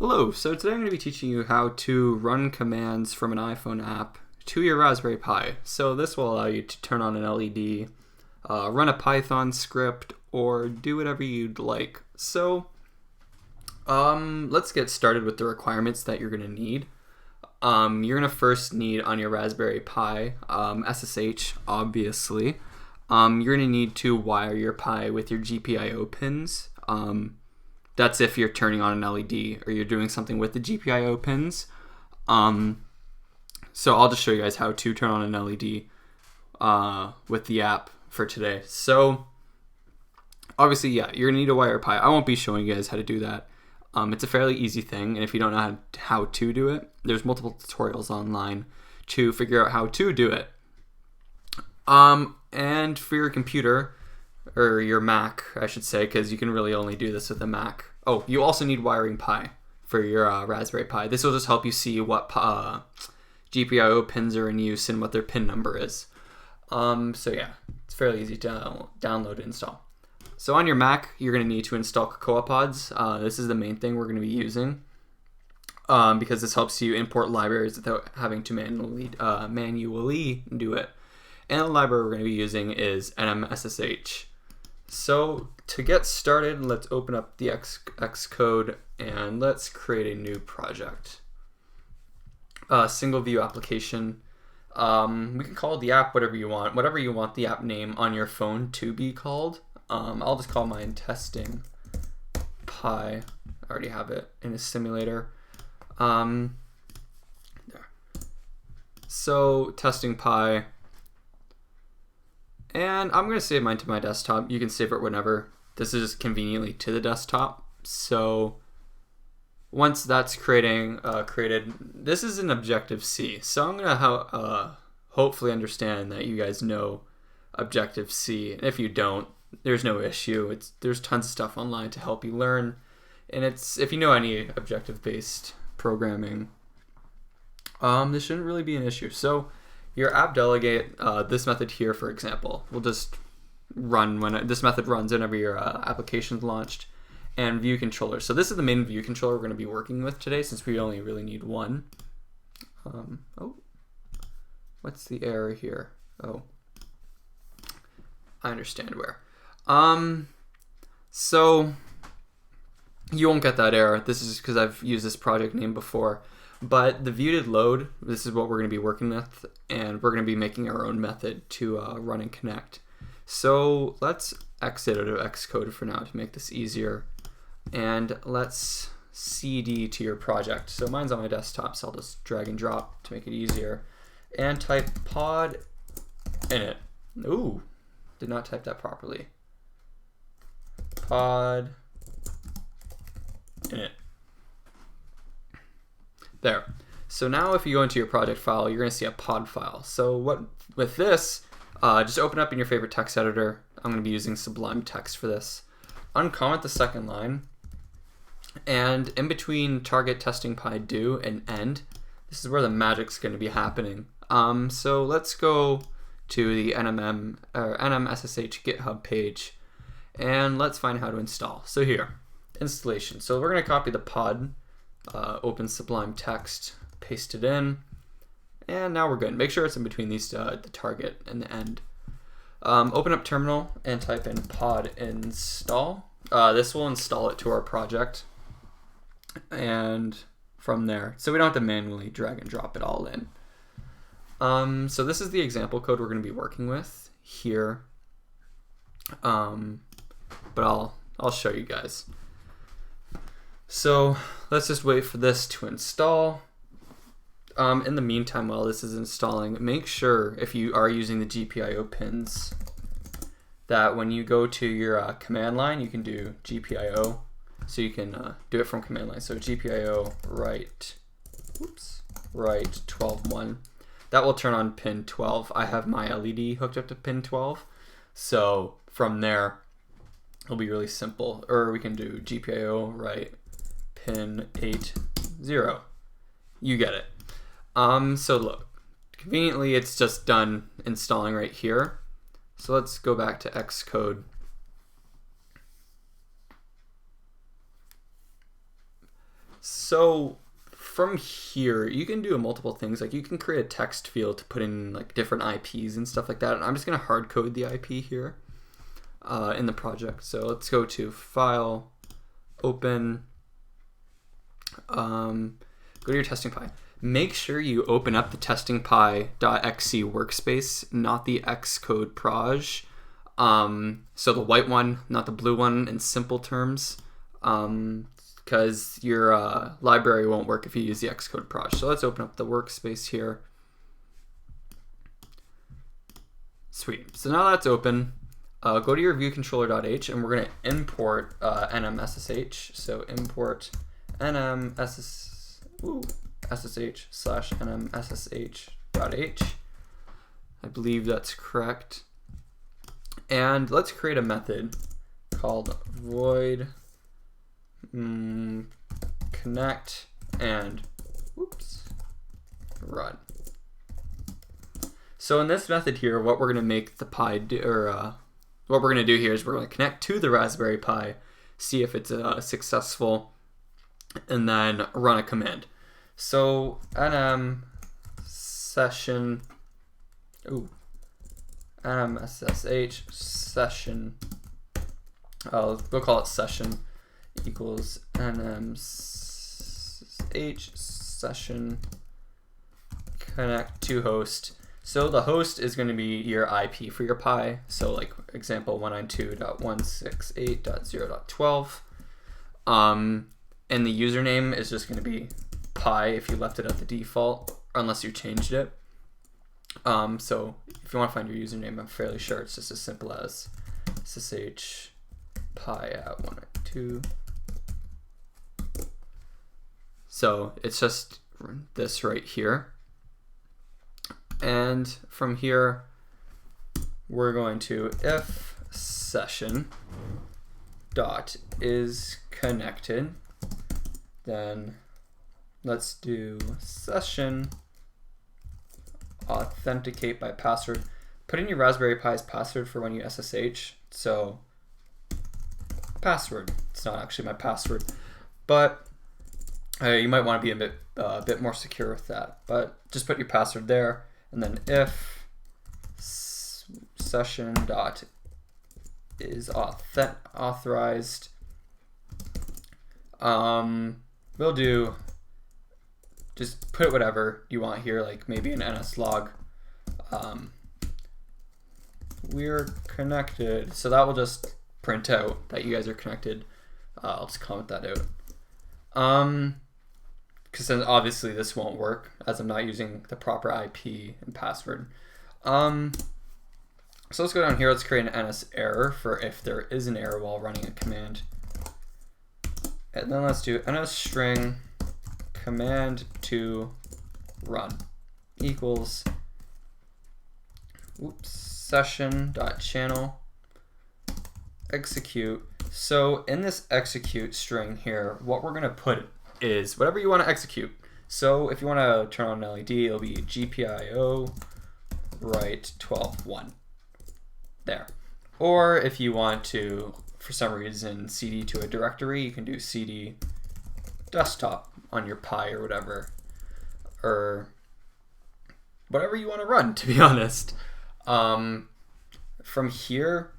Hello, so today I'm going to be teaching you how to run commands from an iPhone app to your Raspberry Pi. So this will allow you to turn on an LED, run a Python script, or do whatever you'd like. So let's get started with the requirements that you're going to need. You're going to first need on your Raspberry Pi SSH, obviously. You're going to need to wire your Pi with your GPIO pins. That's if you're turning on an LED or you're doing something with the GPIO pins. So I'll just show you guys how to turn on an LED with the app for today. So obviously, yeah, you're gonna need a wire Pi. I won't be showing you guys how to do that. It's a fairly easy thing, and if you don't know how to do it, there's multiple tutorials online to figure out how to do it. And for your computer, or your Mac, I should say, because you can really only do this with a Mac. Oh, you also need wiring Pi for your Raspberry Pi. This will just help you see what GPIO pins are in use and what their pin number is. So yeah, it's fairly easy to download and install. So on your Mac, you're going to need to install Cocoa Pods. This is the main thing we're going to be using because this helps you import libraries without having to manually do it. And the library we're going to be using is nmSSH. So to get started, let's open up the Xcode and let's create a new project. Single view application. We can call the app whatever you want the app name on your phone to be called. I'll just call mine testing Pi. I already have it in a simulator. There. So testing Pi. And I'm going to save mine to my desktop. You can save it whenever. This is conveniently to the desktop. So once that's created, this is an Objective-C. So I'm going to hopefully understand that you guys know Objective-C. And if you don't, there's no issue. There's tons of stuff online to help you learn. And if you know any objective-based programming, this shouldn't really be an issue. So your app delegate, this method here, for example, will just run this method runs whenever your application's launched. And view controller. So this is the main view controller we're going to be working with today, since we only really need one. Oh, what's the error here? Oh, I understand where. So you won't get that error. This is because I've used this project name before. But the view to load, this is what we're going to be working with, and we're going to be making our own method to run and connect. So let's exit out of Xcode for now to make this easier, and let's cd to your project. So mine's on my desktop, so I'll just drag and drop to make it easier, and type pod init. Ooh, did not type that properly. Pod init. There. So now if you go into your project file, you're going to see a pod file. So with this, just open up in your favorite text editor. I'm going to be using Sublime Text for this. Uncomment the second line. And in between target testing Pi do and end, this is where the magic's going to be happening. So let's go to the nmSSH GitHub page, and let's find how to install. So here, installation. So we're going to copy the pod. Open Sublime Text, paste it in, and now we're good. Make sure it's in between these the target and the end. Open up terminal and type in pod install. This will install it to our project, and from there, so we don't have to manually drag and drop it all in. So this is the example code we're going to be working with here, but I'll show you guys. So let's just wait for this to install. In the meantime, while this is installing, make sure if you are using the GPIO pins that when you go to your command line, you can do GPIO. So you can do it from command line. So GPIO write 12.1. That will turn on pin 12. I have my LED hooked up to pin 12. So from there, it'll be really simple. Or we can do GPIO write pin 80. You get it. So look, conveniently it's just done installing right here. So let's go back to Xcode So from here, you can do multiple things. Like you can create a text field to put in like different IPs and stuff like that. And I'm just gonna hard code the IP here in the project. So let's go to File, Open, go to your testing py. Make sure you open up the testingpy.xc workspace, not the Xcode proj. So the white one, not the blue one, in simple terms, because your library won't work if you use the Xcode proj. So let's open up the workspace here. Sweet. So now that's open. Go to your viewcontroller.h, and we're going to import nmssh. So import nmssh/nmssh.h. I believe that's correct. And let's create a method called void connect and run. So in this method here, what we're going to make the Pi do, or what we're going to do here is we're going to connect to the Raspberry Pi, see if it's successful, and then run a command. So nm session, nmssh session, we'll call it session, equals nmsh session connect to host. So the host is going to be your IP for your Pi. So like example 192.168.0.12. And the username is just going to be Pi if you left it at the default, unless you changed it. So if you want to find your username, I'm fairly sure it's just as simple as ssh pi at 192. So it's just this right here. And from here, we're going to if session dot is connected, then let's do session authenticate by password. Put in your Raspberry Pi's password for when you SSH. So password, it's not actually my password, but you might want to be a bit more secure with that. But just put your password there, and then if session dot is authorized, we'll do, just put whatever you want here, like maybe an nslog. We're connected, so that will just print out that you guys are connected. I'll just comment that out. Because then obviously this won't work as I'm not using the proper IP and password. So let's go down here. Let's create an ns error for if there is an error while running a command. And then let's do ns string command to run equals session.channel execute. So in this execute string here, what we're going to put is whatever you want to execute. So if you want to turn on an LED, it'll be GPIO write 12.1 there. Or if you want to, for some reason, CD to a directory, you can do CD desktop on your Pi or whatever, or whatever you want to run, to be honest. From here,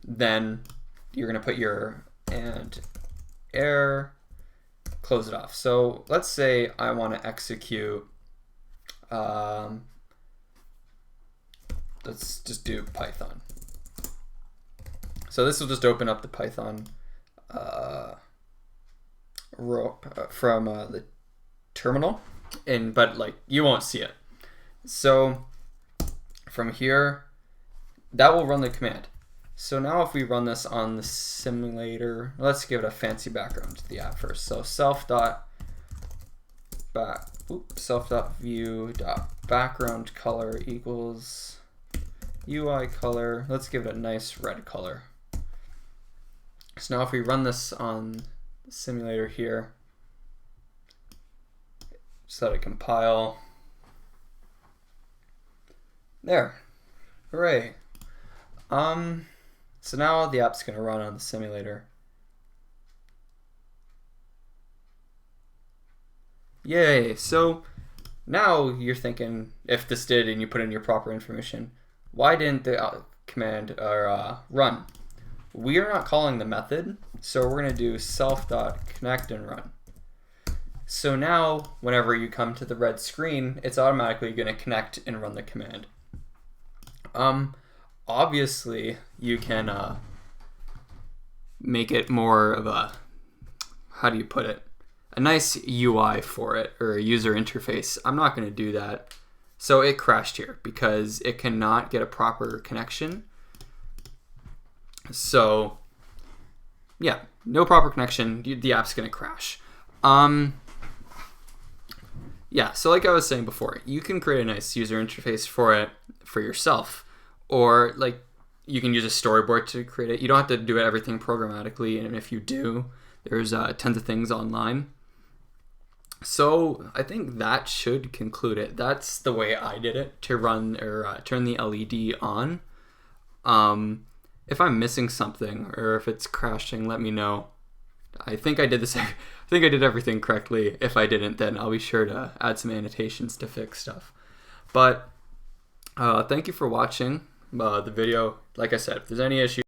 then you're going to put your and error, close it off. So let's say I want to execute, let's just do Python. So this will just open up the Python from the terminal, but like you won't see it. So from here, that will run the command. So now if we run this on the simulator, let's give it a fancy background to the app first. So self.view.background color equals UI color. Let's give it a nice red color. So now if we run this on the simulator here, just let it compile. There, hooray. So now the app's going to run on the simulator. Yay! So now you're thinking, if this did and you put in your proper information, why didn't the command run? We are not calling the method, so we're going to do self.connect and run. So now, whenever you come to the red screen, it's automatically going to connect and run the command. Obviously, you can make it more of a, how do you put it? A nice UI for it, or a user interface. I'm not going to do that. So it crashed here because it cannot get a proper connection. So yeah, no proper connection, the app's going to crash. Yeah, so like I was saying before, you can create a nice user interface for it for yourself, or like you can use a storyboard to create it. You don't have to do everything programmatically, and if you do, there's tons of things online. So I think that should conclude it. That's the way I did it to run or turn the LED on. If I'm missing something or if it's crashing, let me know. I think I did this. I think I did everything correctly. If I didn't, then I'll be sure to add some annotations to fix stuff. But thank you for watching the video. Like I said, if there's any issues,